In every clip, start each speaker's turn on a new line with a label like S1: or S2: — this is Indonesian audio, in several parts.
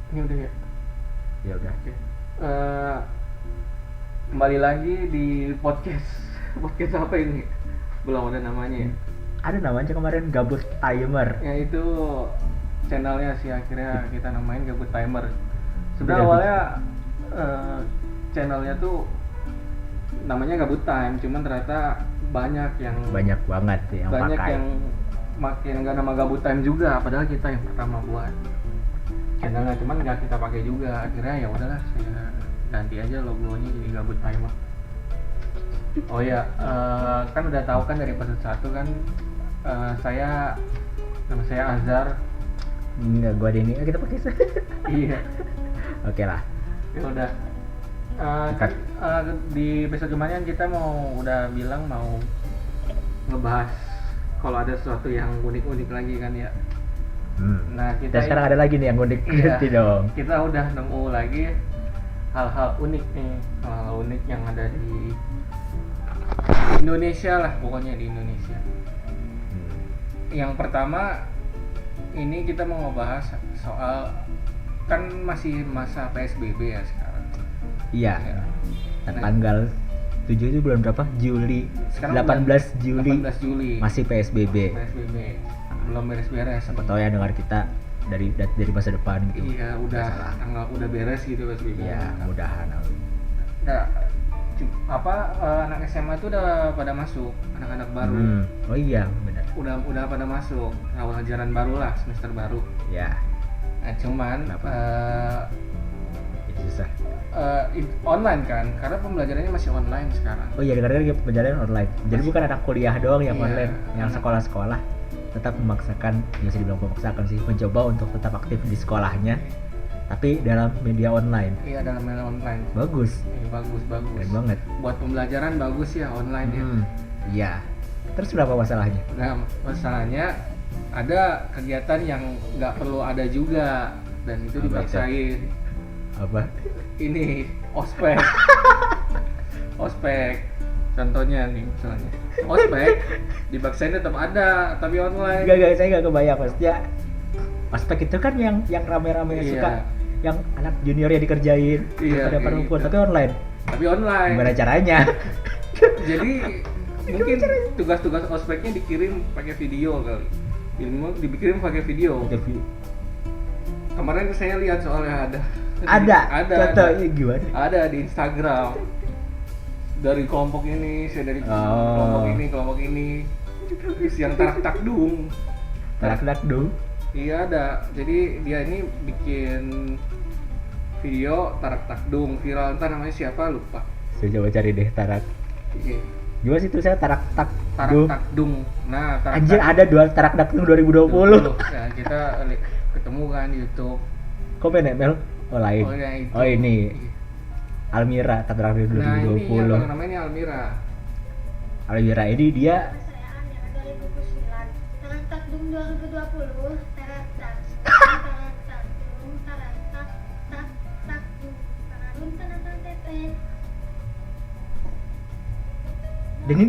S1: Ini udah ya.
S2: Ya udah.
S1: Oke. Eh, Kembali lagi di podcast. Podcast apa ini? Belum ada namanya ya.
S2: Ada namanya kemarin Gabut Timer.
S1: Ya itu channelnya sih akhirnya kita namain Gabut Timer. Sebenarnya
S2: Udah
S1: awalnya channelnya tuh namanya Gabut Time, cuman ternyata banyak
S2: Banyak banget sih yang
S1: banyak
S2: pakai.
S1: yang makin nggak nama Gabut Time juga, padahal kita yang pertama buat channelnya, cuman nggak kita pakai juga. Akhirnya ya udahlah, saya ganti aja logonya jadi Gabut Timer. Oh ya, kan udah tahu kan dari episode 1 kan, nama saya Azhar.
S2: Enggak, gua Denny. Kita pakai.
S1: Iya,
S2: Oke lah.
S1: ya udah. Kan di episode kemarin kita udah bilang mau ngebahas kalau ada sesuatu yang unik-unik lagi kan ya. Nah,
S2: Dan sekarang ada lagi nih yang unik.
S1: Iya,
S2: Ganti dong.
S1: kita udah nemu lagi hal-hal unik nih, hal-hal unik yang ada di Indonesia lah, pokoknya di Indonesia. Yang pertama ini kita mau ngebahas soal, kan masih masa PSBB ya sekarang.
S2: Iya.
S1: Ya.
S2: Dan
S1: Nah,
S2: tanggal 7 itu bulan berapa? Juli.
S1: sekarang
S2: 18 Juli.
S1: 18 Juli
S2: Masih PSBB.
S1: PSBB belum beres-beres.
S2: Siapa tahu ya dengar kita dari masa depan gitu.
S1: Iya, udah beres gitu PSBB.
S2: Iya, mudahan.
S1: Nah, anak SMA itu udah pada masuk, anak-anak baru.
S2: Oh iya, benar.
S1: Udah pada masuk awal ajaran baru lah, semester baru.
S2: Ya,
S1: Nah, cuman
S2: Kenapa? Itu susah.
S1: online kan, karena pembelajarannya masih online sekarang.
S2: Oh iya, karena pembelajaran online. Jadi bukan anak kuliah doang yang
S1: Iya.
S2: online, yang sekolah-sekolah tetap memaksakan, ya bisa dibilang memaksakan sih, mencoba untuk tetap aktif di sekolahnya, tapi dalam media online.
S1: Iya, dalam media online.
S2: Bagus,
S1: Bagus.
S2: keren banget.
S1: Buat pembelajaran bagus ya online ya.
S2: Iya. Terus berapa masalahnya?
S1: Nah, masalahnya ada kegiatan yang nggak perlu ada juga, dan itu
S2: Apa
S1: dipaksain.
S2: Apa?
S1: Ini ospek. Contohnya nih misalnya ospek dipaksain tetap ada tapi online.
S2: Gak, saya gak kebayang maksudnya. Ospek itu kan yang rame-rame
S1: Iya.
S2: suka, yang anak juniornya dikerjain,
S1: Iya,
S2: pada
S1: kayak
S2: perempuan,
S1: gitu.
S2: tapi online. Gimana caranya?
S1: Jadi mungkin tugas-tugas ospeknya dikirim pakai video kali. Dikirim pakai video. Kemarin saya lihat soalnya ada
S2: Contohnya gimana?
S1: ada di Instagram, dari kelompok ini, saya dari kelompok ini, terus yang tarak takdung.
S2: Tarak-takdung.
S1: Iya ada, jadi dia ini bikin video tarak takdung viral, entar namanya siapa lupa.
S2: Saya coba cari deh tarak.
S1: Iya.
S2: Gimana sih tulisannya tarak takdung?
S1: Takdung. Nah,
S2: Anjir, ada dua tarak takdung 2020.
S1: Ya, kita ketemu kan di YouTube.
S2: Kok PNML? Oh lain.
S1: Oh, yang itu.
S2: Oh ini Almira tarak takdung
S1: Nah, ini ya,
S2: 2020.
S1: kalau namanya Almira.
S2: Almira ini dia
S3: Perayaan ya 2009 Tarak Takdung 2020 Tarak Takdung Takdung Tararun Tanatan Tete.
S2: dan ini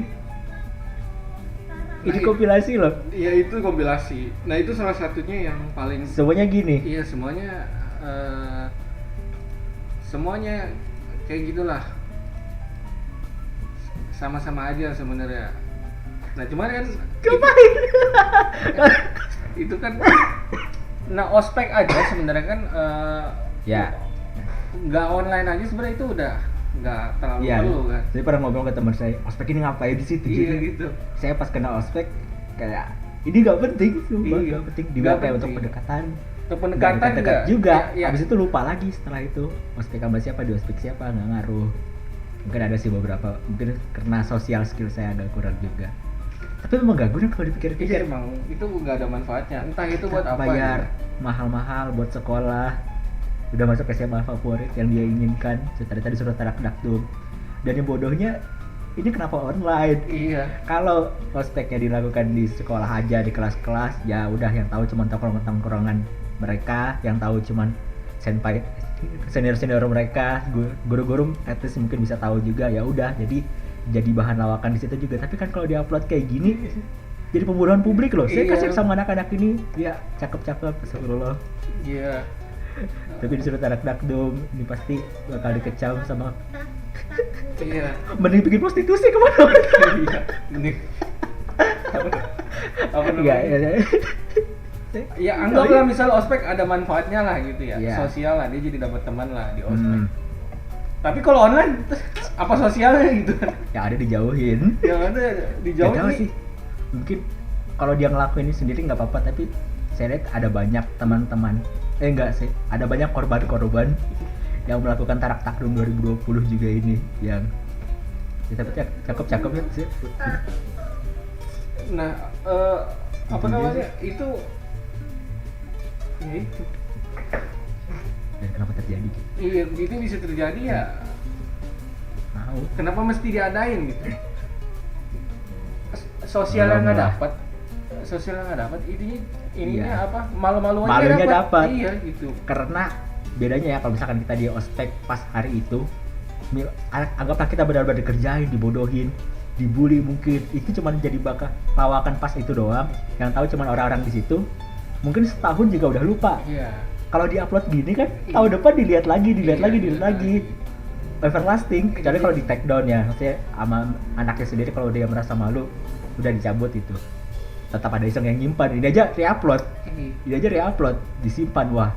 S1: Nah,
S2: kompilasi loh.
S1: Iya, itu kompilasi. Nah, itu salah satunya yang paling
S2: Semuanya gini.
S1: iya, semuanya kayak gitulah. Sama-sama aja sebenarnya. Nah, cuman kan
S2: Ngapain?
S1: itu kan nah ospek aja sebenarnya kan
S2: Ya.
S1: nggak online aja sebenarnya itu udah nggak terlalu
S2: Iya.
S1: perlu kan.
S2: Saya pernah ngobrol ke teman saya, ospek ini ngapain di situ?
S1: Iya gitu.
S2: Saya pas kena ospek kayak ini nggak penting, sumpah
S1: Iya.
S2: nggak penting.
S1: Nggak
S2: Dibilang kayak
S1: penting.
S2: untuk pendekatan.
S1: Untuk pendekatan
S2: dekat
S1: enggak
S2: juga.
S1: ya,
S2: Habis itu lupa lagi setelah itu. Ospek sama siapa, di ospek siapa, nggak ngaruh. Mungkin ada sih beberapa, mungkin karena sosial skill saya agak kurang juga. Tapi memang gak guna kalau
S1: iya,
S2: dipikir-pikir.
S1: emang itu nggak ada manfaatnya, entah itu buat apa
S2: Bayar
S1: ya.
S2: mahal-mahal buat sekolah, udah masuk SMA favorit yang dia inginkan, ternyata disuruh tarak takdung. Dan yang bodohnya, ini kenapa online?
S1: Iya,
S2: Kalau ospeknya dilakukan di sekolah aja, di kelas-kelas, ya udah yang tahu cuma tongkrongan mereka, yang tahu cuma senpai, senior mereka, guru-guru at least mungkin bisa tahu juga, ya udah jadi bahan lawakan di situ juga. Tapi kan kalau diupload kayak gini, jadi pembunuhan publik loh. Saya
S1: Iya.
S2: kasih sama anak-anak ini, ya cakep-cakep, astagfirullah.
S1: iya.
S2: Tapi disuruh tarak dakdung, ini pasti bakal dikecam sama.
S1: Iya.
S2: Mending bikin prostitusi kemana-mana.
S1: Iya. Ini apa
S2: Enggak,
S1: namanya? Ya anggaplah misal ospek ada manfaatnya lah gitu ya.
S2: Iya.
S1: Sosial lah, dia jadi dapat teman lah di ospek.
S2: Hmm,
S1: Tapi kalau online apa sosialnya gitu kan?
S2: yang ada dijauhin.
S1: Yang ada dijauh
S2: Gak tahu
S1: nih.
S2: sih. Mungkin kalau dia ngelakuin ini sendiri nggak apa-apa, tapi saya lihat ada banyak teman-teman. Enggak sih, ada banyak korban-korban yang melakukan tarak takdung 2020 juga ini yang ya, tapi cakep-cakep ya sih.
S1: Nah, apa
S2: Itu dia
S1: namanya? Itu ya itu.
S2: Dan kenapa terjadi gitu?
S1: Iya, itu bisa terjadi ya.
S2: Tahu.
S1: Kenapa mesti diadain gitu? Sosialnya nggak
S2: Malah.
S1: dapat, sosialnya nggak dapat. Ininya
S2: Iya.
S1: apa? Malu-maluannya
S2: Malunya dapat.
S1: Iya gitu.
S2: Karena bedanya ya kalau misalkan kita di ospek pas hari itu, anggaplah kita benar-benar dikerjain, dibodohin, dibully mungkin, itu cuma jadi bakal lawakan pas itu doang. Yang tahu cuma orang-orang di situ. Mungkin setahun juga udah lupa.
S1: Iya.
S2: Kalau di-upload gini kan tahun depan dilihat lagi, dilihat
S1: Iya,
S2: lagi, dilihat
S1: iya.
S2: lagi. Everlasting, kecuali kalau di take down ya, maksudnya sama anaknya sendiri kalau dia merasa malu udah dicabut itu. Tetap ada iseng yang nyimpan, ini aja re-upload, disimpan. Wah,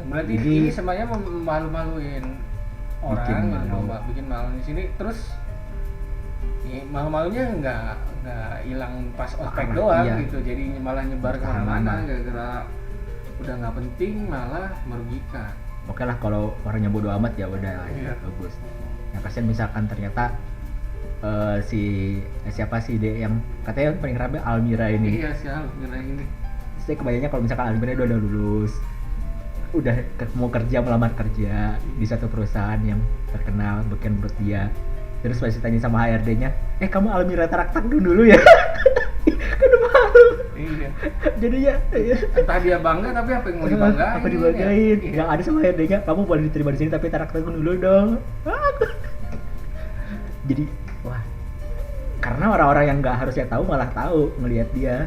S1: Berarti
S2: Ini-
S1: ini sebenarnya malu-maluin orang,
S2: Bikin
S1: yang
S2: malu.
S1: bikin malu di sini. Terus ya, malu-malunya nggak hilang pas ospek
S2: Ah,
S1: doang
S2: iya.
S1: gitu. Jadi malah nyebar
S2: Kemana-mana.
S1: kemana-mana gara-gara udah nggak penting malah merugikan.
S2: oke lah kalau orangnya bodo amat ya udah lah,
S1: Iya.
S2: bagus. Yang kasihan misalkan ternyata siapa sih dia yang katanya paling rame Almira ini.
S1: Iya sih, kira ini.
S2: Saya kebayangnya kalau misalkan Almira udah lulus, udah mau kerja, melamar kerja di satu perusahaan yang terkenal bukan menurut dia, terus pasti tanya sama HRD-nya, kamu Almira tarak takdung dulu ya. Kan malu
S1: Iya.
S2: jadinya ya.
S1: Entah dia bangga tapi apa yang mau dibanggain?
S2: Apa dibanggain?
S1: Ya?
S2: Yang ada sama HRD-nya, kamu boleh diterima di sini tapi tarak takdung dulu dong. Jadi wah, karena orang-orang yang nggak harusnya tahu malah tahu ngelihat dia.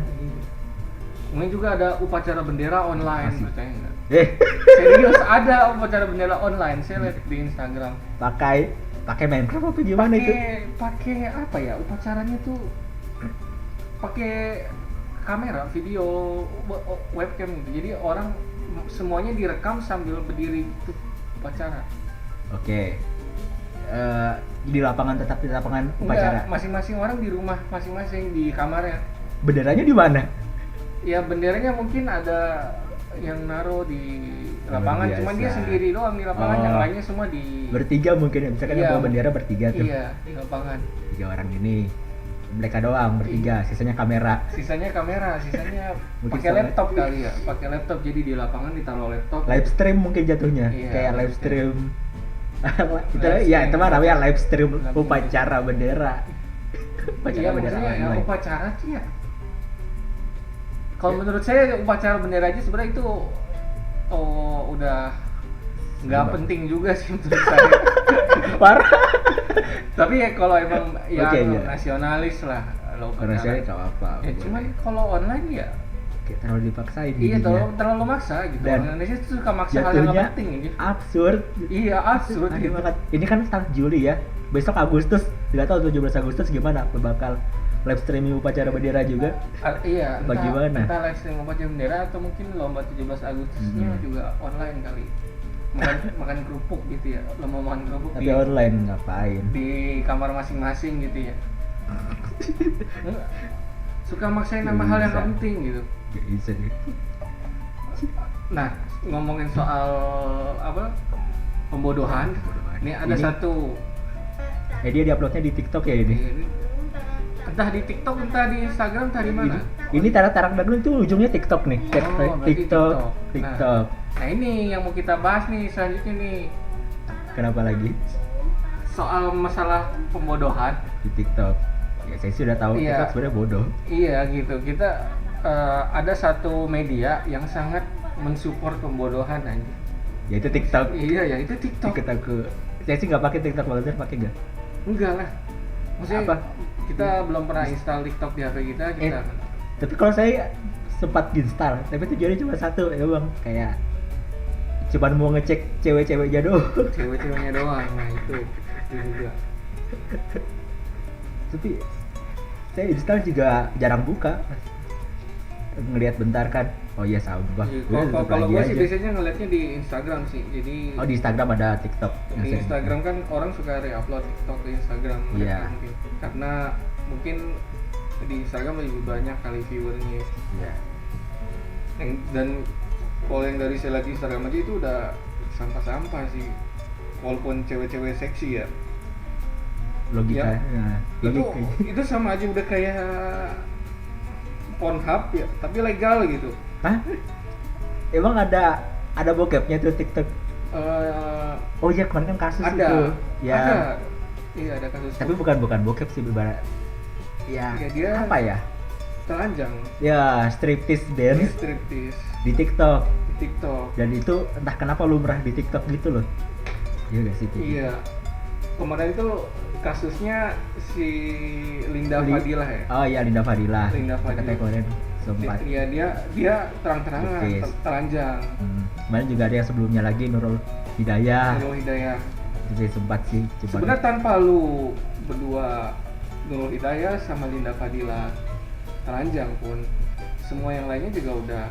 S1: Ini juga ada upacara bendera online,
S2: Asik.
S1: percaya nggak?
S2: Eh,
S1: Serius ada upacara bendera online, saya lihat di Instagram.
S2: pakai Minecraft apa gimana itu?
S1: Pakai apa ya? Upacaranya tuh pakai kamera, video, webcam gitu. Jadi orang semuanya direkam sambil berdiri gitu upacara.
S2: Oke. Di lapangan, tetap di lapangan upacara.
S1: Enggak, masing-masing orang di rumah masing-masing di kamarnya.
S2: Benderanya di mana?
S1: Ya benderanya mungkin ada yang naruh di lapangan,
S2: Luar
S1: cuman
S2: biasa.
S1: dia sendiri doang di lapangan,
S2: Oh.
S1: yang lainnya semua di
S2: Bertiga mungkin ya, misalkan yang
S1: Iya.
S2: bawa bendera bertiga tuh.
S1: iya di lapangan.
S2: 3 orang ini. Mereka doang bertiga, sisanya kamera.
S1: Sisanya kamera, sisanya
S2: Mungkin
S1: pakai
S2: soalnya-
S1: laptop kali ya, pakai laptop, jadi di lapangan ditaruh laptop.
S2: Live stream mungkin jatuhnya.
S1: Iya,
S2: Kayak live
S1: live
S2: stream. Itu
S1: Live
S2: ya,
S1: stream.
S2: itu mah namanya live stream
S1: Lagu-
S2: upacara bendera.
S1: Iya maksudnya ya,
S2: online.
S1: upacara sih ya. Kalau menurut saya upacara bendera aja sebenarnya itu udah nggak
S2: Sebab.
S1: penting juga sih menurut saya.
S2: Parah.
S1: Tapi ya kalau emang yang
S2: Oke, iya.
S1: nasionalis lah lo upacara.
S2: Rasanya enggak apa-apa.
S1: Ya
S2: boleh.
S1: cuman kalau online ya
S2: Kayak terlalu dipaksain
S1: iya
S2: jadinya.
S1: terlalu maksa gitu.
S2: Dan
S1: Orang Indonesia tuh suka maksa hal yang
S2: Jatuhnya
S1: nggak penting gitu.
S2: absurd.
S1: Iya absurd
S2: Aneh
S1: gitu.
S2: banget. Ini kan start Juli ya. Besok Agustus, tidak tahu 17 Agustus gimana, bakal live streaming upacara bendera juga.
S1: Iya,
S2: Bagaimana?
S1: entah live stream upacara bendera atau mungkin lomba 17 Agustusnya juga online kali. Makan kerupuk gitu ya, lomba makan kerupuk
S2: Tapi online ngapain?
S1: di kamar masing-masing gitu ya. Nggak, suka maksain sama hal yang
S2: Bisa.
S1: nggak penting gitu.
S2: Gak bisa deh.
S1: Nah, ngomongin soal apa pembodohan, ini ada
S2: Ini-
S1: satu
S2: Dia diuploadnya di TikTok ya ini.
S1: entah di TikTok, entah di Instagram, entah di mana.
S2: Ini tarak daging itu ujungnya TikTok nih.
S1: Oh, berarti
S2: TikTok.
S1: Nah,
S2: TikTok.
S1: nah ini yang mau kita bahas nih selanjutnya nih,
S2: Kenapa lagi?
S1: soal masalah pembodohan.
S2: Di TikTok. Ya saya sudah tahu
S1: Iya.
S2: TikTok sebenarnya bodoh.
S1: Iya gitu, kita ada satu media yang sangat mensupport pembodohan aja.
S2: Yaitu TikTok.
S1: Iya ya, itu TikTok.
S2: TikTok aku. Saya sih nggak pakai TikTok, Walter pakai nggak?
S1: Enggak lah. Maksudnya
S2: Apa?
S1: kita belum pernah install TikTok di HP kita.
S2: Tapi kalau saya sempat install, tapi tujuannya cuma satu ya bang, kayak cuman mau ngecek cewek-ceweknya doang.
S1: cewek-ceweknya doang. Nah itu juga.
S2: Tapi saya Instagram juga jarang buka, ngelihat bentar kan, oh iya sama gua
S1: Iya,
S2: udah tutup
S1: kalau
S2: lagi
S1: gue sih
S2: aja.
S1: biasanya ngeliatnya di Instagram sih. Jadi
S2: Oh di Instagram ada TikTok yang
S1: di
S2: sering-
S1: Instagram kan orang suka re-upload TikTok ke Instagram mereka
S2: Iya.
S1: mungkin. Karena mungkin di Instagram lebih banyak kali viewernya.
S2: Iya.
S1: Dan kalau yang dari saya lihat di Instagram aja itu udah sampah-sampah sih. Walaupun cewek-cewek seksi ya.
S2: Logika,
S1: Itu itu sama aja udah kayak Pornhub ya, tapi legal gitu.
S2: Hah? Emang ada bokepnya tuh TikTok?
S1: Eh,
S2: Oh iya kemarin kan kasus
S1: ada,
S2: itu. Ya.
S1: ada. Iya ada kasus.
S2: Tapi bukan bokep sih ibarat. Ya,
S1: Ya, dia-
S2: apa ya?
S1: telanjang.
S2: Ya striptease
S1: Dia
S2: dance
S1: striptease
S2: di TikTok.
S1: di TikTok.
S2: Dan itu entah kenapa lumrah di TikTok gitu loh. Iya gak sih? Kayak gitu?
S1: Iya. Kemarin itu kasusnya si Linda Fadilah ya.
S2: Oh iya Linda Fadilah.
S1: Linda Fadilah.
S2: Katanya kemarin sempat.
S1: Dia terang-terangan
S2: Striptease.
S1: telanjang.
S2: Kemarin juga ada yang sebelumnya lagi Nurul Hidayah.
S1: Nurul Hidayah.
S2: Itu saya sempat sih.
S1: Sebenarnya tanpa lu berdua Nurul Hidayah sama Linda Fadilah telanjang pun semua yang lainnya juga udah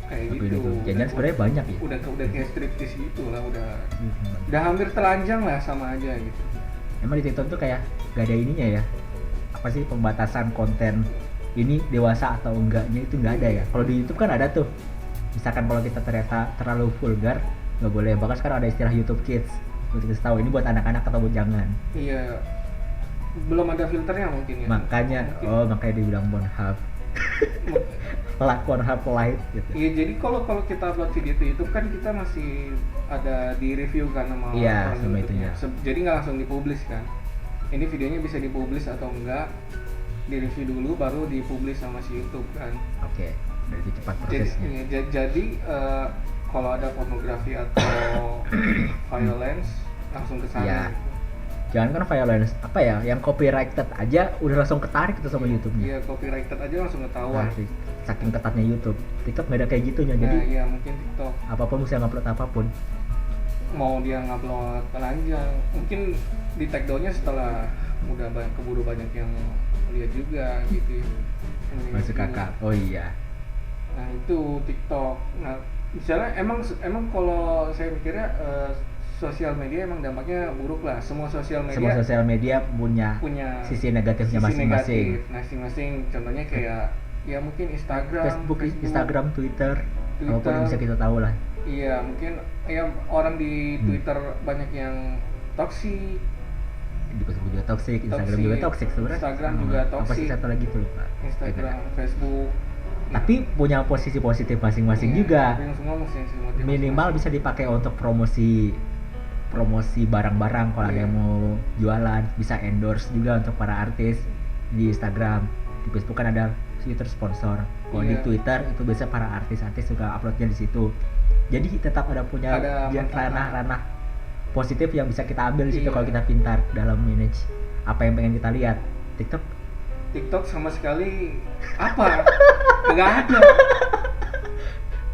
S1: kayak gitu.
S2: Jangan sebenarnya banyak ya.
S1: Udah kayak striptease gitu lah, udah hampir telanjang lah sama aja gitu.
S2: Emang di TikTok tuh kayak gak ada ininya ya, apa sih pembatasan konten ini dewasa atau enggaknya itu nggak ada ya. Kalau di YouTube kan ada tuh, misalkan kalau kita ternyata terlalu vulgar nggak boleh. Bahkan sekarang ada istilah YouTube Kids untuk kita tahu ini buat anak-anak atau buat jangan.
S1: Iya, belum ada filternya mungkin ya.
S2: Makanya makanya dibilang Pornhub Pornhub Lite gitu.
S1: Iya, jadi kalau kita upload video ke YouTube kan kita masih ada di review kan sama
S2: Iya,
S1: orang
S2: sama
S1: YouTube-nya.
S2: itunya.
S1: Jadi nggak langsung dipublish kan. Ini videonya bisa dipublish atau enggak, di review dulu baru dipublish sama si YouTube kan.
S2: Oke, berarti cepat
S1: Jadi,
S2: prosesnya.
S1: jadi kalau ada pornografi atau violence langsung ke sana.
S2: Iya.
S1: gitu.
S2: Jangan kan violence apa ya, yang copyrighted aja udah langsung ketarik tuh sama YouTube-nya.
S1: Iya, copyrighted aja langsung ketahuan.
S2: Nah, saking ketatnya YouTube. TikTok nggak ada kayak gitunya, jadi
S1: Nah, iya mungkin TikTok
S2: apapun bisa ngupload apapun.
S1: mau dia ngupload telanjang, mungkin di take down-nya setelah udah keburu banyak yang lihat juga gitu.
S2: Masuk kakak. Oh iya.
S1: Nah itu TikTok. Nah misalnya emang kalau saya mikirnya sosial media emang dampaknya buruk lah. Semua sosial media
S2: Semua sosial media punya
S1: sisi
S2: negatifnya
S1: sisi
S2: masing-masing.
S1: negatif. Masing-masing. Contohnya kayak ya mungkin Instagram,
S2: Facebook, Instagram, Twitter, apapun yang bisa kita tahu lah.
S1: Iya mungkin ya orang di Twitter banyak yang toksik.
S2: Di Facebook juga toxic, Instagram juga toxic sebenarnya.
S1: Instagram juga
S2: Apa sih
S1: toxic.
S2: satu lagi tuh lupa.
S1: Instagram, Facebook.
S2: Tapi punya posisi positif masing-masing
S1: Iya,
S2: juga.
S1: tapi yang semua masing-masing.
S2: Minimal bisa dipakai untuk promosi barang-barang kalau ada
S1: Iya.
S2: yang mau jualan, bisa endorse juga untuk para artis di Instagram. Di Facebook kan ada fitur sponsor. Kalau di
S1: Iya.
S2: Twitter itu biasa para artis-artis juga uploadnya di situ. Jadi tetap ada punya
S1: Ada
S2: ranah-ranah positif yang bisa kita ambil di situ
S1: Iya.
S2: kalau kita pintar dalam manage apa yang pengen kita lihat. TikTok
S1: sama sekali apa? Gak ada.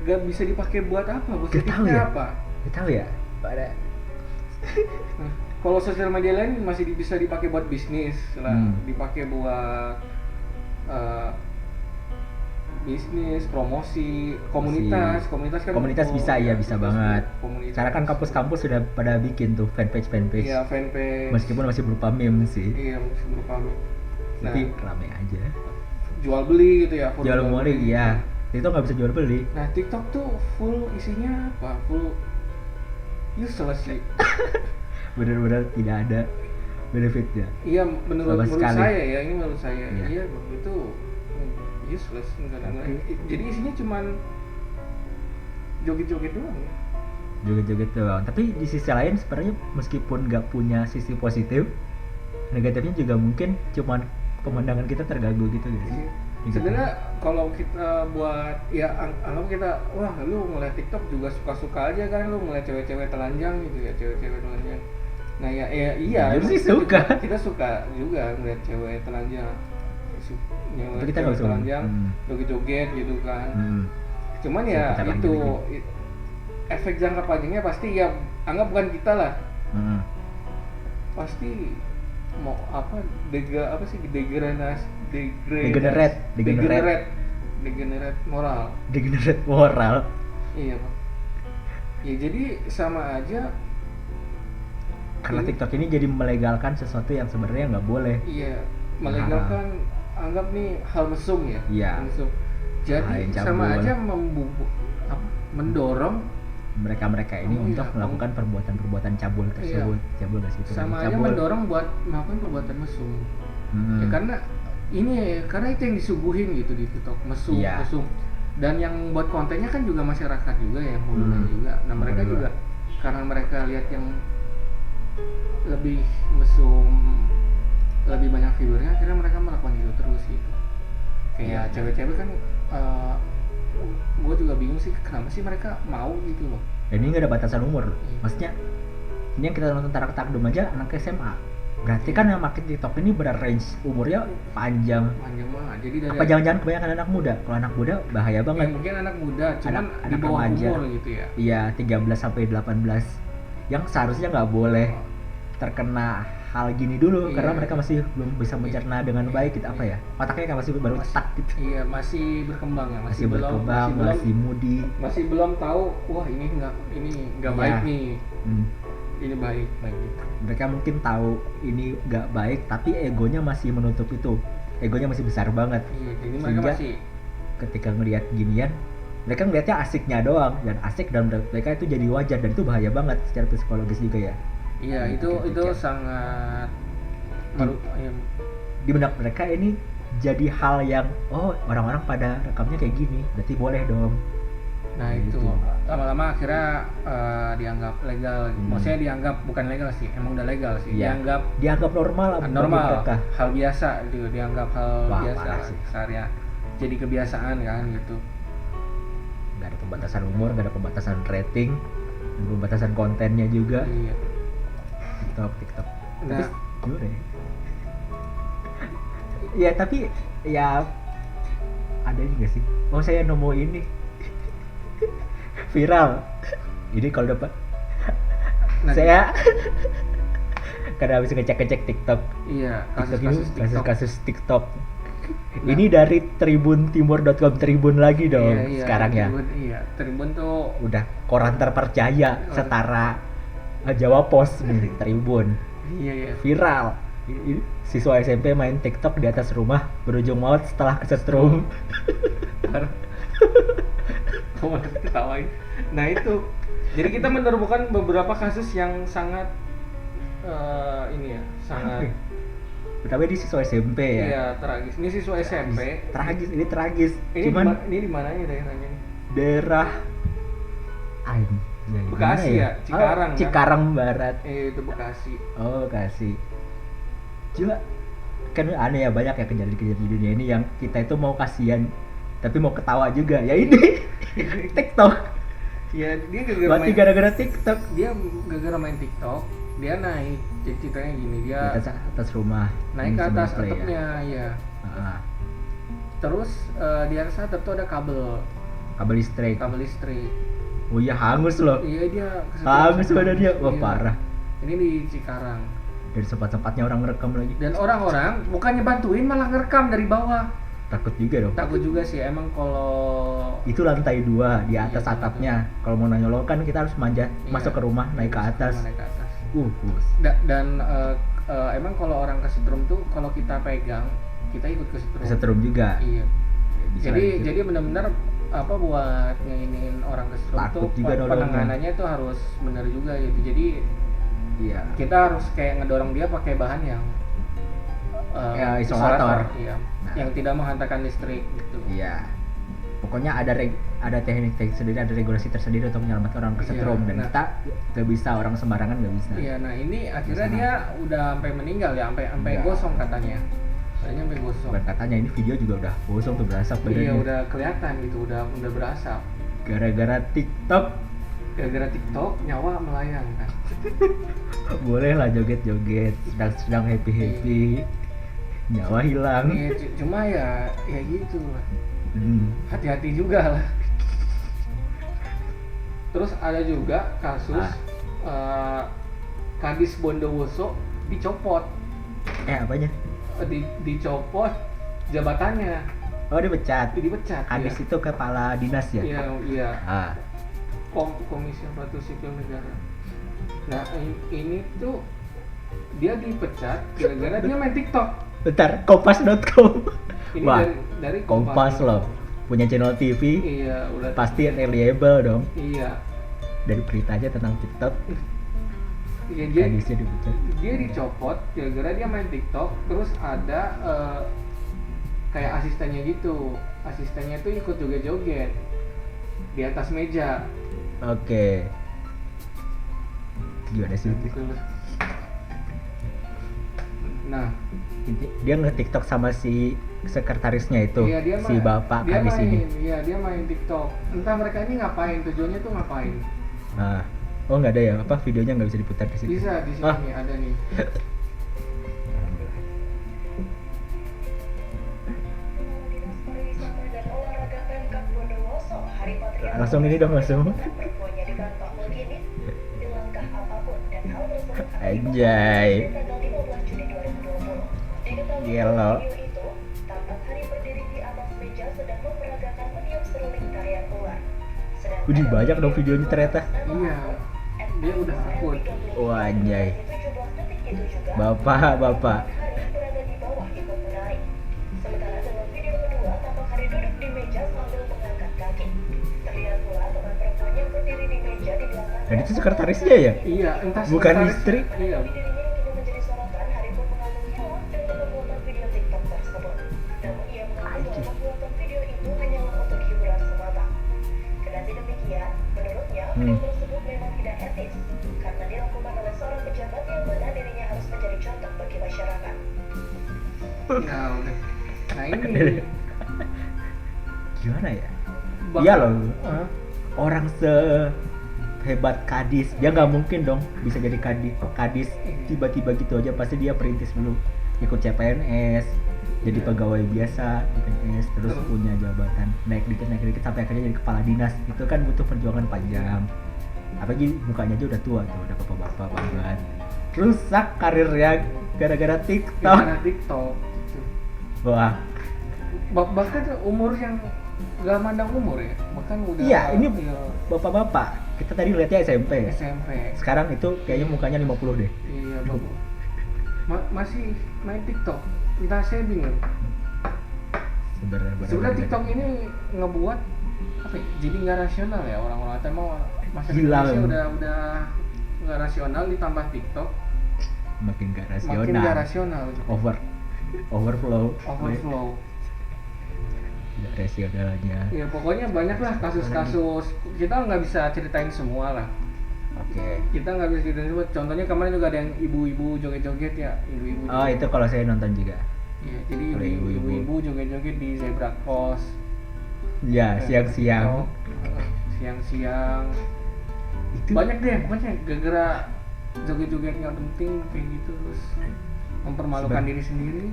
S1: Gak bisa dipakai buat apa?
S2: Gak tahu
S1: Positifnya
S2: ya.
S1: apa?
S2: Gak tahu ya. Ada
S1: Nah, kalau sosial media lain masih bisa dipakai buat bisnis lah, dipakai buat bisnis, promosi, komunitas kan.
S2: komunitas bisa ya, bisa banget.
S1: Komunitas.
S2: Sekarang kan kampus-kampus sudah pada bikin tuh fanpage.
S1: Iya, fanpage.
S2: Meskipun masih berupa meme sih.
S1: Iya, masih berupa. Nah,
S2: Tapi rame aja.
S1: jual beli gitu ya. full
S2: Jual beli iya. Itu nggak bisa jual beli.
S1: Nah, TikTok tuh full isinya apa? Full useless sih.
S2: Benar-benar tidak ada benefitnya.
S1: Iya, menurut
S2: sekali.
S1: saya ya, ini menurut saya.
S2: Iya.
S1: Iya, itu useless enggak ada. Jadi isinya cuman joget-joget doang ya.
S2: Joget-joget doang. Tapi di sisi lain sebenarnya meskipun nggak punya sisi positif, negatifnya juga mungkin cuman pemandangan kita terganggu gitu guys.
S1: Iya. Sebenarnya kalau kita buat ya anggap kita wah lu ngeliat TikTok juga suka-suka aja kan, lu ngeliat cewek-cewek telanjang gitu ya, cewek-cewek telanjang. Nah iya
S2: Jujur sih
S1: kita
S2: suka.
S1: kita suka juga ngeliat cewek telanjang.
S2: Tapi kita nggak usah.
S1: telanjang joget-joget gitu kan. Cuman ya
S2: Kita
S1: itu
S2: lanjut
S1: efek jangka panjangnya pasti ya, anggap bukan kita lah,
S2: Hmm.
S1: pasti mau apa apa sih degenerasi degenerate moral.
S2: Degenerate moral.
S1: Iya Bang. Ya jadi sama aja.
S2: Karena TikTok ini jadi melegalkan sesuatu yang sebenarnya nggak boleh.
S1: Iya, melegalkan anggap nih hal mesum ya.
S2: Iya.
S1: Mesum. Jadi
S2: Hal yang
S1: sama
S2: cabul.
S1: aja mendorong
S2: Mereka ini
S1: Oh,
S2: untuk
S1: iya.
S2: melakukan perbuatan cabul tersebut. Cabul nggak sih itu?
S1: sama aja
S2: Cabul.
S1: mendorong buat melakukan perbuatan mesum.
S2: Hmm.
S1: Ya karena itu yang disuguhin gitu di TikTok, mesum.
S2: Iya.
S1: Dan yang buat kontennya kan juga masyarakat juga ya, pengguna juga. Nah, mereka
S2: Pengguna.
S1: juga karena mereka lihat yang lebih mesum, lebih banyak viewernya, akhirnya mereka melakukan itu terus gitu. Kayak cewek-cewek kan gue juga bingung sih kenapa sih mereka mau gitu loh.
S2: Dan ini nggak ada batasan umur.
S1: Iya.
S2: Maksudnya ini yang kita nonton Tarak Takdum aja anak SMA. Berarti kan yang makin TikTok ini berrange umurnya panjang.
S1: Panjang banget. Jadi dari
S2: Apa jangan-jangan kebanyakan anak muda? Kalau anak muda bahaya
S1: ya,
S2: banget.
S1: mungkin anak muda, cuman di
S2: Anak
S1: bawah
S2: remaja.
S1: umur gitu ya.
S2: Iya, 13 sampai 18. Yang seharusnya nggak boleh terkena hal gini dulu
S1: Iya.
S2: karena mereka masih belum bisa mencerna dengan baik gitu, apa ya? Otaknya kan masih baru cetak gitu.
S1: Iya, masih berkembang ya,
S2: Masih berkembang, masih mudi.
S1: masih belum tahu, wah ini nggak
S2: Iya.
S1: baik nih,
S2: Hmm.
S1: ini baik gitu.
S2: Mereka mungkin tahu ini nggak baik tapi egonya masih menutup itu. Egonya masih besar banget.
S1: Iya, jadi mereka
S2: Sehingga
S1: masih
S2: ketika ngelihat ginian, mereka ngelihatnya asiknya doang dan asik, dan mereka itu jadi wajar, dan itu bahaya banget secara psikologis juga ya.
S1: iya
S2: Nah,
S1: itu
S2: pikir-pikir.
S1: sangat ya,
S2: Di benak mereka ini jadi hal yang orang-orang pada rekamnya kayak gini, berarti boleh dong.
S1: nah
S2: Nah,
S1: itu
S2: itu.
S1: lama-lama akhirnya dianggap legal. Maksudnya dianggap bukan legal sih, emang udah legal sih.
S2: Iya.
S1: Dianggap
S2: normal lah bagi
S1: normal,
S2: mereka.
S1: hal biasa gitu, dianggap hal
S2: Wah,
S1: biasa
S2: parah sih.
S1: seharian. Jadi kebiasaan kan gitu.
S2: Nggak ada pembatasan umur, nggak ada pembatasan rating, dan pembatasan kontennya juga.
S1: Iya.
S2: TikTok.
S1: Nah.
S2: Tapi gimana ya? Ya tapi ya ada juga sih. Oh, saya nemu ini viral. Ini kalau dapat
S1: Nah,
S2: saya karena habis ngecek TikTok.
S1: Iya,
S2: TikTok ini
S1: kasus-kasus TikTok.
S2: kasus TikTok. Ini dari tribuntimur.com, Tribun lagi dong
S1: Iya,
S2: sekarang ya.
S1: Tribun, iya, Tribun tuh
S2: Udah koran terpercaya setara Jawa Pos nih, Tribun.
S1: iya.
S2: Viral. Siswa SMP main TikTok di atas rumah berujung maut setelah kesetrum.
S1: Kamu ketawain. Nah itu, jadi kita menemukan beberapa kasus yang sangat ini ya, sangat
S2: Pertama di siswa SMP ya.
S1: iya tragis. Ini siswa SMP.
S2: Ini tragis.
S1: Ini
S2: Cuman
S1: di mananya daerahnya nih?
S2: daerah
S1: Bekasi ya, Cikarang, kan?
S2: Cikarang Barat.
S1: Itu Bekasi.
S2: Oh, Bekasi. Cuma kan aneh ya, banyak ya kejadian-kejadian di dunia ini yang kita itu mau kasihan tapi mau ketawa juga. Ya ini TikTok.
S1: Ya dia gara-gara
S2: Berarti gara-gara TikTok.
S1: dia gara-gara main TikTok, dia naik. Jadi ceritanya gini,
S2: Di
S1: dia
S2: atas rumah.
S1: naik ke
S2: Ini
S1: atas
S2: sebelah play
S1: atapnya ya.
S2: Ah,
S1: Terus di atas atap tuh ada
S2: kabel listrik.
S1: kabel listrik.
S2: Oh iya, hangus loh.
S1: Iya dia
S2: Hangus badannya. Wah,
S1: Iya.
S2: parah.
S1: Ini di Cikarang.
S2: Dan sempat-sempatnya orang ngerekam lagi.
S1: Dan orang-orang bukannya bantuin malah ngerekam dari bawah.
S2: Takut juga dong.
S1: Takut juga sih emang kalau
S2: Itu lantai 2 di atas
S1: Iya,
S2: atapnya. Kalau mau nanya kan kita harus manjat
S1: Iya.
S2: masuk ke rumah, naik ke atas.
S1: Naik ke atas.
S2: Bus.
S1: Dan emang kalau orang kesetrum tuh kalau kita pegang kita ikut kesetrum.
S2: Kesetrum juga.
S1: Iya.
S2: Bisa
S1: Jadi
S2: gitu.
S1: jadi benar-benar apa buat ngeinin orang kesetrum
S2: Takut
S1: tuh
S2: juga nolongnya.
S1: penanganannya tuh harus benar juga gitu. Jadi
S2: Iya.
S1: kita harus kayak ngedorong dia pakai bahan yang
S2: Ya, isolator.
S1: Iya.
S2: Nah.
S1: Yang tidak menghantarkan listrik gitu.
S2: Iya. Pokoknya ada teknik tersendiri, ada regulasi tersendiri untuk menyelamatkan orang kesetrum.
S1: Iya,
S2: Dan
S1: nah.
S2: kita gak bisa, orang sembarangan gak bisa.
S1: Iya, nah ini akhirnya
S2: Sama.
S1: dia udah sampai meninggal ya, sampai
S2: Iya.
S1: gosong katanya. Katanya sampai gosong.
S2: Dan katanya ini video juga udah gosong tuh, berasap badannya.
S1: Iya, udah kelihatan gitu, udah berasap.
S2: Gara-gara TikTok.
S1: Gara-gara TikTok nyawa melayang kan.
S2: Boleh lah joget-joget, sedang happy-happy. Nyawa hilang.
S1: Iya, cuma ya gitu lah.
S2: Hmm.
S1: Hati-hati juga lah. Terus ada juga kasus Kadis Bondowoso dicopot,
S2: Apanya?
S1: dicopot jabatannya,
S2: Oh, dipecat.
S1: dipecat.
S2: Kadis
S1: ya.
S2: itu kepala dinas ya?
S1: Iya.
S2: Ah,
S1: Komisi Aparatur Sipil Negara. Nah ini tuh dia dipecat gara-gara dia main TikTok.
S2: bentar, kompas.com.
S1: Ini
S2: Wah,
S1: dari
S2: Kompas loh. Punya channel TV,
S1: Iya, udah
S2: pasti reliable dong.
S1: Iya.
S2: Dari berita aja tentang TikTok,
S1: Iya, dia
S2: Kadisnya dipecat.
S1: dicopot gara-gara dia main TikTok. Terus ada kayak asistennya gitu. Asistennya tuh ikut joget-joget di atas meja.
S2: Oke. Gimana sih itu?
S1: Nah,
S2: Dia nge-TikTok sama si sekretarisnya itu,
S1: iya,
S2: si bapak
S1: dia
S2: Kadis ini.
S1: Iya, dia main TikTok. Entah mereka ini ngapain, tujuannya tuh ngapain.
S2: Nah, oh nggak ada ya? Apa videonya nggak bisa diputar di situ?
S1: Bisa di sini
S2: Ah.
S1: nih, ada nih.
S4: Dinas Pariwisata dan Olahraga Pemkab Bondowoso, Hari Patriarki
S2: Langsung ini dong, langsung.
S4: perempuannya ditangkap begini di langkah apapun dan hal tersebut akan
S2: Anjay.
S4: dibahas pada tanggal 15 Juni 2020. Diketahui
S2: Gelo.
S4: dalam video itu, tampak Hari berdiri di atas meja sedang memperagakan meniup seruling tarian ular. Sedangkan
S2: Widih,
S4: dalam
S2: banyak dong
S4: video
S2: videonya ternyata.
S1: Iya, dia udah akut.
S2: Wah, anjay.
S4: 17 detik itu juga
S2: Bapak.
S4: Hari berada di bawah ikut menari. Sementara dalam video kedua tampak Hari duduk di meja sambil mengangkat kaki. Terlihat pula teman perempuan yang berdiri di meja di belakang.
S2: Dan itu sekretarisnya ya?
S1: Iya, entah
S2: Bukan
S1: sekretaris-
S2: istri.
S1: Iya.
S4: Tapi dirinya yang kini menjadi sorotan, Hari pun mengaku hilaf dengan pembuatan video TikTok tersebut. Namun ia mengaku bahwa pembuatan video itu hanyalah untuk hiburan semata. Kendati demikian, menurutnya video tersebut memang tidak etis karena dilakukan oleh seorang pejabat yang mana dirinya harus menjadi contoh bagi masyarakat.
S1: Nah, udah. Nah ini
S2: Gimana ya?
S1: Bak-
S2: Iya loh. Orang sehebat Kadis, dia nggak mungkin dong bisa jadi Kadis tiba-tiba gitu aja. Pasti dia perintis dulu, ikut CPNS, jadi pegawai biasa di PNS, terus punya jabatan naik dikit sampai akhirnya jadi kepala dinas. Itu kan butuh perjuangan panjang. Apalagi mukanya aja udah tua tuh, udah bapak-bapak banget. Rusak karirnya gara-gara TikTok.
S1: karena TikTok. Gitu.
S2: Wah,
S1: Bahkan umur yang gak mandang umur ya, bahkan udah.
S2: iya ini
S1: iya,
S2: bapak-bapak. Kita tadi lihatnya SMP.
S1: SMP.
S2: Sekarang itu kayaknya mukanya 50 deh.
S1: Iya, bapak. Masih main TikTok. Entah, saya bingung. Sebenarnya TikTok ini ngebuat apa ya, jadi nggak rasional ya orang-orang. Atau mau masyarakat
S2: Gila,
S1: Indonesia
S2: loh.
S1: udah nggak rasional, ditambah TikTok
S2: makin gak rasional.
S1: makin nggak rasional.
S2: Overflow. Tidak rasionalnya.
S1: Ya pokoknya banyak lah kasus-kasus. Kita nggak bisa ceritain semua lah.
S2: Oke.
S1: Kita nggak bisa ceritain semua. Contohnya kemarin juga ada yang ibu-ibu joget-joget ya, ibu-ibu.
S2: Oh, itu kalau saya nonton juga.
S1: Iya, jadi
S2: Kalau
S1: ibu-ibu joget-joget di zebra cross.
S2: Ya, siang-siang.
S1: Siang-siang.
S2: Itu
S1: Banyak deh, pokoknya gara-gara joget-joget nggak penting kayak gitu, terus mempermalukan diri sendiri.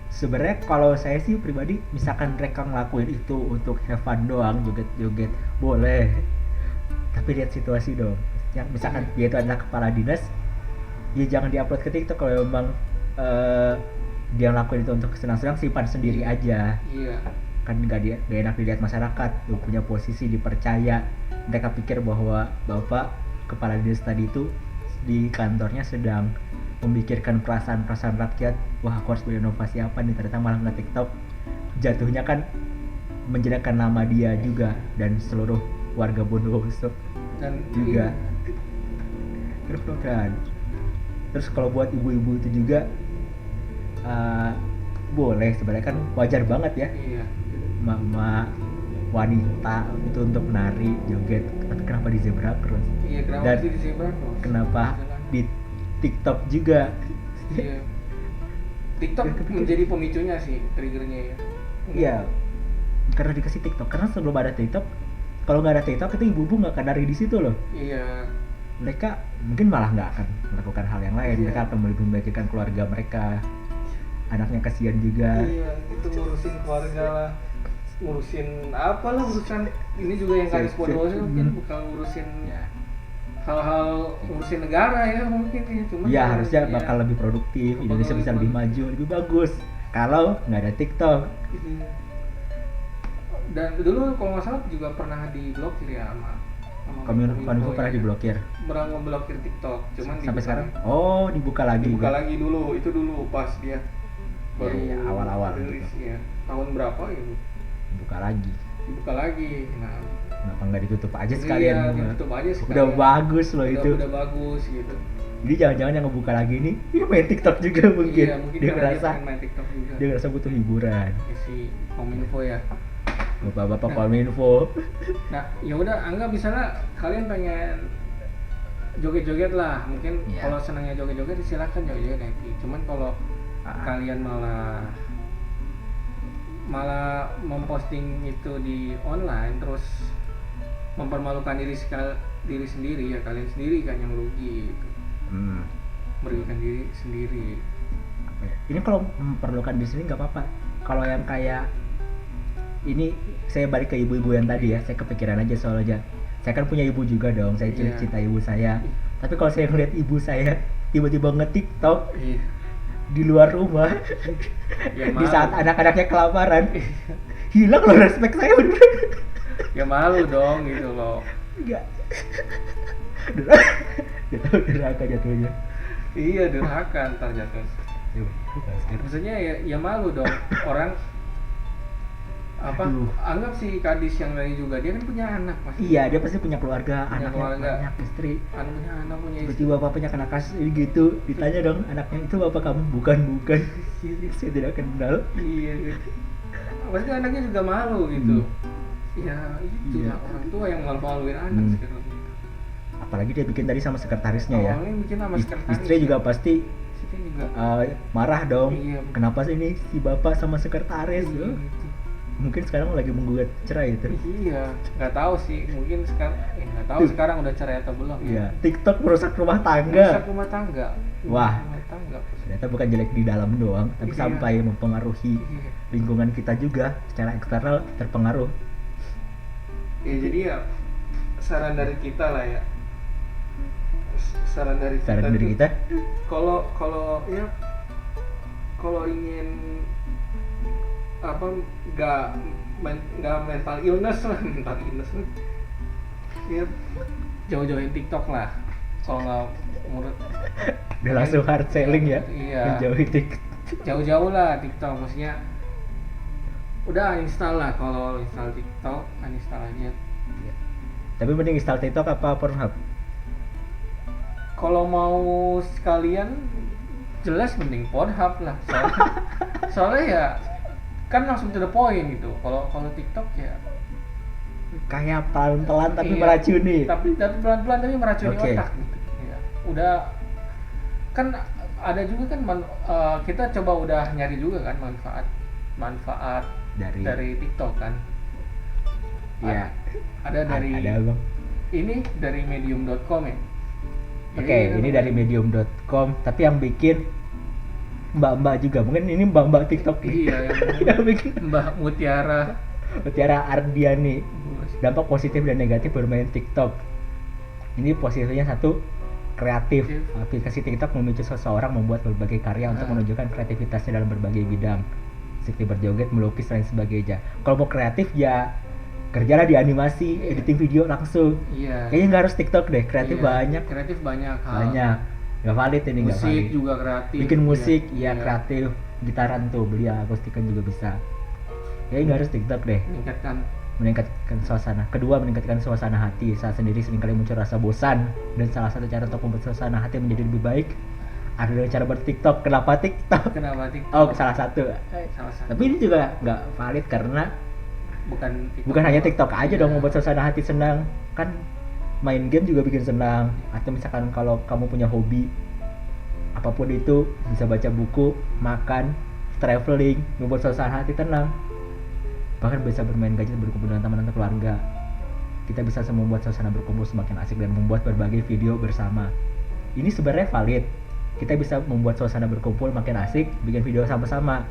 S2: sebenarnya kalau saya sih pribadi, misalkan mereka ngelakuin itu untuk have fun doang, joget-joget boleh. Tapi lihat situasi dong. Ya, misalkan dia itu adalah kepala dinas, ya jangan diupload ke TikTok. Kalau memang dia ngelakuin itu untuk senang-senang, simpan sendiri aja.
S1: Iya.
S2: Kan gak enak dilihat masyarakat. Lu punya posisi, dipercaya, mereka pikir bahwa bapak kepala dinas tadi itu di kantornya sedang memikirkan perasaan rakyat. Wah, aku harus berinovasi apa nih, ternyata malah nge TikTok. Jatuhnya kan menjelekan nama dia juga dan seluruh warga Bondowoso
S1: Dan
S2: juga. Kan. Terus kalau buat ibu-ibu itu juga boleh, sebenarnya kan wajar banget ya,
S1: Iya.
S2: mama wanita itu untuk menari, joget. Tapi kenapa di zebra cross?
S1: Iya, kenapa
S2: Dan
S1: sih di zebra cross?
S2: Kenapa
S1: Jalan.
S2: di TikTok juga?
S1: Iya. TikTok menjadi pemicunya sih, triggernya ya.
S2: Iya, karena dikasih TikTok. Karena sebelum ada TikTok, kalau nggak ada TikTok itu ibu-ibu nggak akan nari di situ loh.
S1: Iya.
S2: Mereka mungkin malah nggak akan melakukan hal yang lain.
S1: Iya.
S2: Mereka akan lebih memikirkan keluarga mereka. Anaknya kasihan juga.
S1: Iya, itu ngurusin keluarga lah. ngurusin apalah urusan ini juga yang kali Bondowoso mungkin bukan ngurusin
S2: Ya.
S1: hal-hal ngurusin negara ya mungkin ya cuma
S2: Iya,
S1: kan,
S2: harusnya
S1: ya,
S2: bakal lebih produktif,
S1: Bakal
S2: Indonesia bisa
S1: lebih
S2: lebih maju, lebih bagus. Kalau nggak ada TikTok.
S1: iya. Dan dulu kalau nggak salah juga pernah diblokir ya sama
S2: Kominfo pernah diblokir.
S1: pernah ngeblokir TikTok cuman
S2: Sampai
S1: dibuka-
S2: sekarang? Oh, dibuka lagi.
S1: dibuka lagi dulu itu dulu pas dia baru
S2: Iya, awal-awal
S1: rilis
S2: gitu.
S1: ya tahun berapa gitu
S2: Dibuka lagi.
S1: dibuka lagi nah
S2: Kenapa nggak ditutup aja sekalian?
S1: iya, ditutup aja
S2: Udah
S1: sekalian.
S2: bagus loh
S1: udah,
S2: itu.
S1: udah bagus gitu
S2: Jadi jangan-jangan yang ngebuka lagi nih, dia main TikTok juga mungkin.
S1: iya mungkin
S2: Dia
S1: karena
S2: ngerasa
S1: pengen main TikTok juga
S2: dia ngerasa butuh hiburan.
S1: si Kominfo ya
S2: Bapak-bapak Kominfo.
S1: nah ya udah anggap misalnya kalian pengen joget-joget lah mungkin
S2: Iya.
S1: kalau senangnya joget-joget silakan joget-joget happy cuman kalau
S2: Ah.
S1: kalian malah memposting itu di online terus mempermalukan diri sendiri ya kalian sendiri kan yang rugi gitu.
S2: Hmm.
S1: Merugikan diri sendiri
S2: Apa ya? Ini kalau memerlukan di sini nggak apa-apa. Kalau yang kayak ini saya balik ke ibu-ibu yang tadi ya, saya kepikiran aja soalnya. Saya kan punya ibu juga dong, saya
S1: Iya.
S2: cinta ibu saya. Tapi kalau saya ngeliat ibu saya tiba-tiba nge-TikTok
S1: iya
S2: di luar rumah
S1: Ya,
S2: di
S1: malu.
S2: saat anak-anaknya kelaparan, hilang loh respect saya bener.
S1: ya malu dong gitu loh
S2: Enggak. Gak tau neraka jatuhnya.
S1: iya durhaka ntar jatuh maksudnya ya malu dong orang apa
S2: Aduh.
S1: anggap si Kadis yang lain juga dia kan punya anak mas
S2: Iya, dia pasti punya keluarga,
S1: Punya
S2: anaknya
S1: keluarga.
S2: banyak, istri.
S1: punya anak punya istri
S2: Tiba-tiba bapaknya kena kasus gitu, ditanya dong anaknya itu bapak kamu, bukan. Saya tidak kenal.
S1: iya gitu pasti anaknya juga malu gitu ya itu
S2: Iya.
S1: lah, orang tua yang malu-maluin anak
S2: Hmm.
S1: sekarang
S2: Apalagi dia bikin tadi sama sekretarisnya ya.
S1: awalnya bikin sama sekretaris
S2: Istri juga pasti
S1: istri juga
S2: marah dong.
S1: Iya.
S2: Kenapa sih ini si bapak sama sekretaris?
S1: Iya,
S2: Oh,
S1: gitu.
S2: mungkin sekarang lagi menggugat cerai itu.
S1: Iya, nggak tahu sih. Mungkin sekarang, nggak tahu sekarang udah cerai atau belum.
S2: Iya, TikTok merusak rumah
S1: Rusak
S2: tangga.
S1: rumah tangga.
S2: Wah.
S1: Rumah tangga.
S2: Ternyata bukan jelek di dalam doang, tapi
S1: Iya.
S2: sampai mempengaruhi
S1: Iya.
S2: lingkungan kita juga secara eksternal terpengaruh.
S1: Ya jadi ya saran dari kita lah ya. Saran dari
S2: Saran dari
S1: tuh,
S2: kita,
S1: Kalau ya kalau ingin apa nggak mental illness lah ya jauh-jauhin TikTok lah kalau nggak menurut
S2: udah langsung hard selling ya.
S1: Iya.
S2: Menjauhi TikTok.
S1: jauh-jauh lah TikTok maksudnya udah uninstall lah kalau install TikTok uninstall aja
S2: Tapi mending install TikTok apa Pornhub?
S1: kalau mau sekalian jelas mending Pornhub lah soalnya ya kan langsung to the point gitu kalau TikTok ya
S2: Kayak pelan-pelan tapi
S1: iya,
S2: meracuni.
S1: tapi pelan-pelan tapi meracuni
S2: Oke.
S1: otak gitu ya udah kan ada juga kan kita coba udah nyari juga kan manfaat dari TikTok kan
S2: Iya.
S1: ada dari
S2: Ada bang.
S1: ini dari medium.com ya.
S2: Oke, ini dari medium.com, tapi yang bikin mbak-mbak juga. Mungkin ini mbak-mbak TikTok nih.
S1: Iya,
S2: yang bikin
S1: Mbak Mutiara.
S2: Mutiara Ardiani. Dampak positif dan negatif bermain TikTok. Ini positifnya satu, kreatif. Aplikasi TikTok memicu seseorang membuat berbagai karya untuk menunjukkan kreativitasnya dalam berbagai bidang, seperti berjoget, melukis, dan sebagainya. Kalau mau kreatif ya kerjalah di animasi, editing video langsung.
S1: Iya.
S2: Kayaknya nggak harus TikTok deh, kreatif
S1: Iya,
S2: banyak.
S1: Kreatif banyak hal.
S2: Banyak. Nggak valid ini, nggak
S1: Musik
S2: valid.
S1: juga kreatif.
S2: Bikin musik,
S1: Iya.
S2: ya kreatif. Gitaran tuh, beli akustikan juga bisa. Kayaknya nggak harus TikTok deh. Meningkatkan suasana. Kedua, meningkatkan suasana hati. Saat sendiri seringkali muncul rasa bosan, dan salah satu cara untuk membuat suasana hati menjadi lebih baik adalah cara berTikTok. Kenapa TikTok?
S1: Kenapa TikTok?
S2: Oh, salah satu.
S1: Salah satu.
S2: Tapi ini juga nggak valid karena
S1: bukan
S2: hanya TikTok aja dong
S1: Iya.
S2: membuat suasana hati senang. Kan main game juga bikin senang. Atau misalkan kalau kamu punya hobi apapun itu, bisa baca buku, makan, traveling, membuat suasana hati tenang. Bahkan bisa bermain gadget, berkumpul dengan teman atau keluarga. Kita bisa membuat suasana berkumpul semakin asik dan membuat berbagai video bersama. Ini sebenarnya valid. Kita bisa membuat suasana berkumpul makin asik, bikin video sama-sama.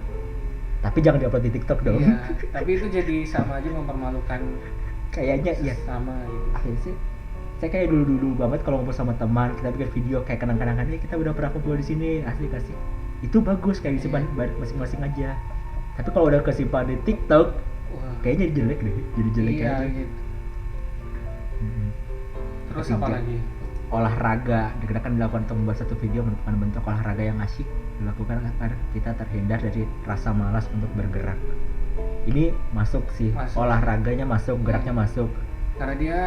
S2: Tapi jangan diupload di TikTok dong.
S1: Iya, tapi itu jadi sama aja mempermalukan
S2: Kayaknya iya.
S1: sama gitu.
S2: Akhirnya sih saya kayak dulu banget kalau ngumpul sama teman kita bikin video kayak kenang-kenangannya kita udah pernah kumpul di sini asik itu bagus kayak disimpan masing-masing aja. Tapi kalau udah kesimpan di TikTok
S1: Wah,
S2: kayaknya jelek deh, jadi jelek
S1: iya
S2: aja.
S1: gitu.
S2: Mm-mm.
S1: Terus
S2: Ketiga,
S1: apa lagi?
S2: olahraga gerakan dilakukan untuk membuat satu video merupakan bentuk olahraga yang asyik dilakukan agar kita terhindar dari rasa malas untuk bergerak. Ini masuk sih,
S1: Masuk.
S2: olahraganya masuk, geraknya masuk,
S1: Karena dia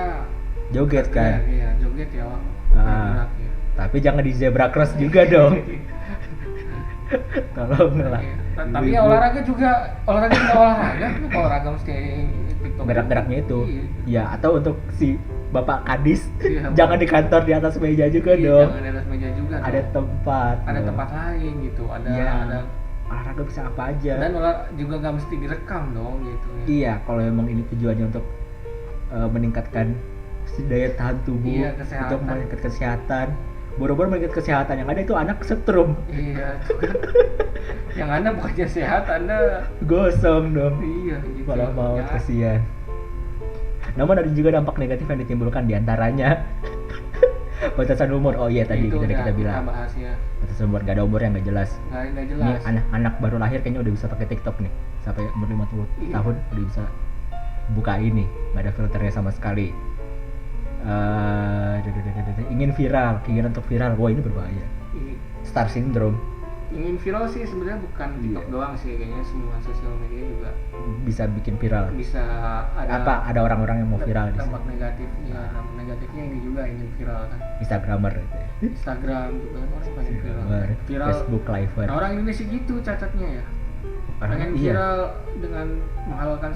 S2: joget kan.
S1: Iya, joget ya.
S2: Ah.
S1: Gerak ya.
S2: Tapi jangan di zebra cross juga dong. Tolong lah.
S1: Iya. Tapi ya olahraga juga olahraga, kenapa olahraga mesti TikTok.
S2: Gerak-geraknya itu.
S1: Iya.
S2: Ya, atau untuk si Bapak Kadis,
S1: Iya,
S2: jangan di kantor di atas meja juga
S1: Iya,
S2: dong.
S1: jangan di atas meja juga.
S2: Ada
S1: dong.
S2: tempat.
S1: Ada
S2: dong.
S1: tempat lain gitu. Ada
S2: Iya.
S1: ada
S2: Olahraga bisa apa aja.
S1: dan juga nggak mesti direkam dong gitu ya.
S2: Iya, kalau emang ini tujuannya untuk meningkatkan si daya tahan tubuh,
S1: Iya, kesehatan.
S2: untuk meningkatkan kesehatan. Boro-boro meningkatkan kesehatan, yang ada itu anak setrum,
S1: Iya. Yang Anda bukannya sehat, Anda
S2: gosong dong.
S1: iya gitu.
S2: Malah mau
S1: Ya.
S2: kasihan. Namun ada juga dampak negatif yang ditimbulkan diantaranya batasan umur. Oh iya tadi
S1: Itu
S2: kita
S1: udah
S2: bilang
S1: bahas ya.
S2: batasan umur, gak ada umur yang gak jelas.
S1: Nggak
S2: Ini
S1: jelas.
S2: anak-anak baru lahir kayaknya udah bisa pakai TikTok nih. Sampai umur 50
S1: Iya.
S2: tahun udah bisa buka ini, nggak ada filternya sama sekali. Ingin viral, keinginan untuk viral, wah ini berbahaya. Star syndrome
S1: Ingin viral sih sebenarnya bukan TikTok
S2: Iya.
S1: doang sih, kayaknya semua sosial media juga
S2: bisa bikin viral.
S1: bisa ada
S2: Ada orang-orang yang mau viral di sini.
S1: dampak negatifnya. Dampak negatifnya ini juga ingin viral kan.
S2: Instagramer gitu ya.
S1: Instagram juga kan orang pengen viral.
S2: Instagramer,
S1: Viral.
S2: Facebook liver.
S1: Nah, orang Indonesia gitu cacatnya ya. Pengen
S2: iya.
S1: viral dengan menghalalkan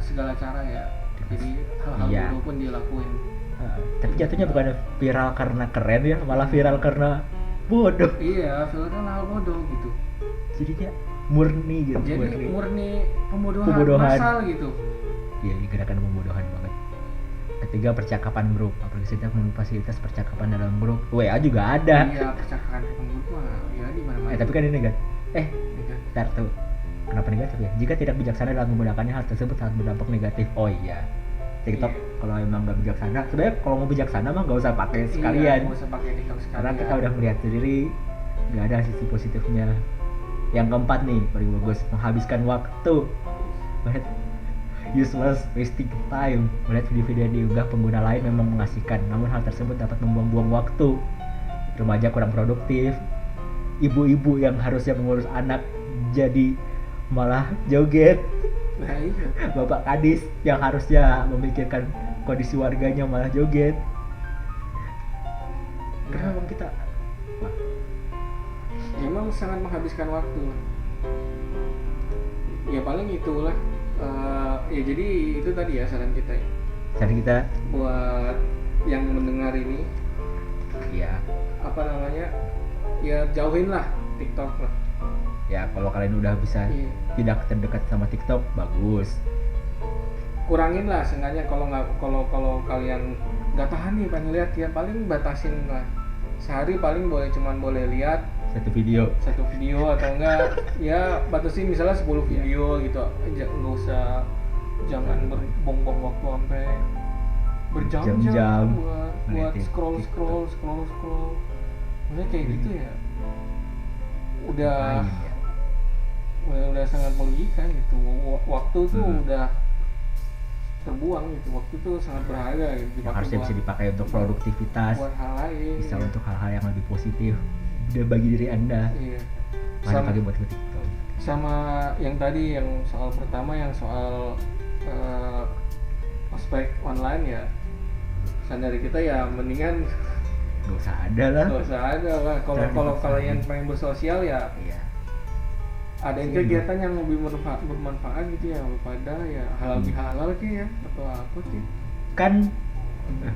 S1: segala cara ya. Jadi hal-hal
S2: Iya.
S1: buruk pun dilakuin.
S2: Tapi jatuhnya bukan viral karena keren ya, malah viral karena bodoh.
S1: Iya, viral kan hal bodoh gitu.
S2: Jadinya murni gitu.
S1: Jadi murni pembodohan
S2: Pembodohan.
S1: massal gitu.
S2: Iya, gerakan pembodohan banget. Ketiga, percakapan grup. Aplikasi tidak memenuhi fasilitas percakapan dalam grup. WA juga ada.
S1: Iya, percakapan grup mah ya di mana-mana.
S2: Tapi kan ini kan.
S1: Negatif.
S2: Ntar tuh. Kenapa negatif ya? Jika tidak bijaksana dalam menggunakannya, hal tersebut sangat berdampak negatif. Oh iya. TikTok
S1: Iya.
S2: kalau emang nggak bijaksana, sebenarnya kalau mau bijaksana mah nggak usah pakai
S1: Iya,
S2: sekalian.
S1: nggak usah pakai TikTok sekalian.
S2: Karena kita udah melihat sendiri nggak ada sisi positifnya. Yang keempat nih, paling bagus, menghabiskan waktu. Melihat useless wasting time. Melihat video-video yang diunggah pengguna lain memang mengasihkan, namun hal tersebut dapat membuang-buang waktu. Remaja kurang produktif, ibu-ibu yang harusnya mengurus anak jadi malah joget.
S1: Nah, iya.
S2: Bapak Kadis yang harusnya memikirkan kondisi warganya malah joget. Karena memang kita
S1: Memang sangat menghabiskan waktu. Ya paling itulah. Ya jadi itu tadi ya saran kita ya.
S2: cari kita
S1: Buat yang mendengar ini
S2: ya
S1: apa namanya? Ya jauhin lah TikTok lah.
S2: ya kalau kalian udah bisa
S1: Iya.
S2: tidak terdekat sama TikTok bagus.
S1: Kurangin lah seenggaknya kalau kalian nggak tahan nih pengen lihat ya paling batasin lah. Sehari paling cuman boleh lihat
S2: Satu video
S1: satu video atau enggak ya batasin misalnya 10 video gitu aja, nggak usah, jangan berbong-bong waktu sampai berjam-jam
S2: Jam-jam
S1: buat
S2: ngeliatin
S1: scroll maksudnya kayak gitu ya udah
S2: Ngapain ya?
S1: udah sangat merugikan gitu. Waktu tuh udah terbuang gitu, waktu tuh sangat berharga gitu,
S2: Yang harusnya bisa dipakai untuk produktivitas,
S1: buat hal lain
S2: bisa
S1: ya.
S2: untuk hal-hal yang lebih positif udah bagi diri anda.
S1: Iya.
S2: Mana
S1: Sama-
S2: pakai buat ke TikTok.
S1: Sama yang tadi yang soal pertama yang soal ospek online ya, saran dari kita ya mendingan
S2: Gak usah ada lah.
S1: nggak usah ada lah. Kalau
S2: Jangan
S1: kalau
S2: dipaksain.
S1: kalian pengen bersosial ya
S2: Iya.
S1: ada yang kegiatan yang lebih bermanfaat gitu ya, daripada ya halal bihalal sih ya atau apa sih.
S2: Kan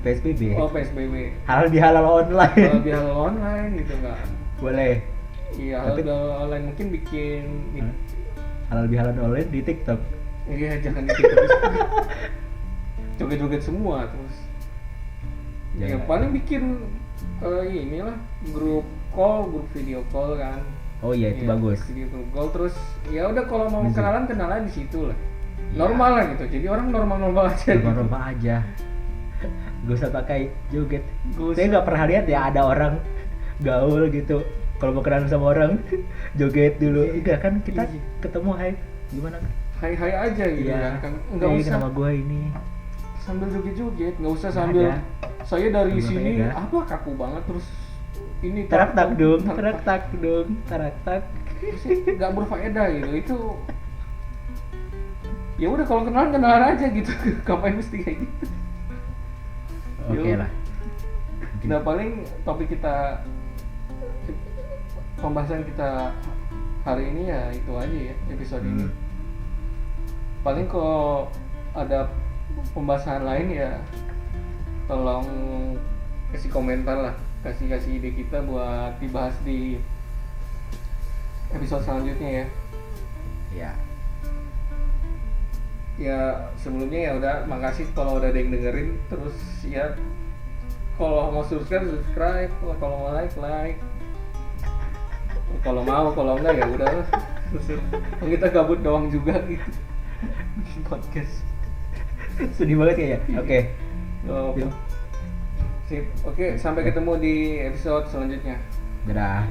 S2: PSBB.
S1: Oh PSBB,
S2: Halal bihalal online.
S1: halal bihalal online gitu nggak?
S2: Boleh.
S1: Iya halal
S2: Tapi-
S1: bihalal online mungkin bikin
S2: Halal bihalal online di TikTok.
S1: iya jangan gitu terus joget-joget semua terus. Ya
S2: Jangan.
S1: paling bikin inilah grup video call kan.
S2: Oh iya itu
S1: Iya,
S2: bagus.
S1: video call terus ya udah kalau mau
S2: Bisa.
S1: kenalan di situ lah.
S2: Iya.
S1: Normal lah gitu. Jadi orang normal aja gitu.
S2: Normal aja. Gak usah pakai joget.
S1: Gak
S2: Saya
S1: usah.
S2: nggak pernah lihat ya ada orang gaul gitu. Kalau mau kenalan sama orang joget dulu. Enggak kan kita
S1: Iya.
S2: ketemu hai gimana?
S1: Hai aja gitu
S2: Iya.
S1: kan. Enggak
S2: Hey,
S1: usah
S2: nama gue ini.
S1: sambil joget-joget, nggak usah
S2: Nggak
S1: sambil
S2: ada.
S1: saya dari
S2: Nggak
S1: sini
S2: ada.
S1: apa kaku banget terus ini
S2: Tarak tak dong,
S1: tarak
S2: tarak tak dong, tarak tak.
S1: nggak berfaedah gitu itu. Ya udah kalau kenalan aja gitu. Ngapain mesti kayak gitu.
S2: Oke
S1: Yuk.
S2: lah.
S1: Nah paling topik kita pembahasan kita hari ini ya itu aja ya episode ini. Paling kalau ada pembahasan lain ya tolong kasih komentar lah, kasih ide kita buat dibahas di episode selanjutnya ya.
S2: Ya.
S1: Ya sebelumnya ya udah makasih kalau udah ada yang dengerin, terus ya kalau mau subscribe, kalau mau like, kalau enggak ya udah lah. Terus kita gabut doang juga gitu bikin podcast.
S2: Sedih banget ya. Oke.
S1: Oh, sip. Oke, sampai ketemu di episode selanjutnya.
S2: Dadah.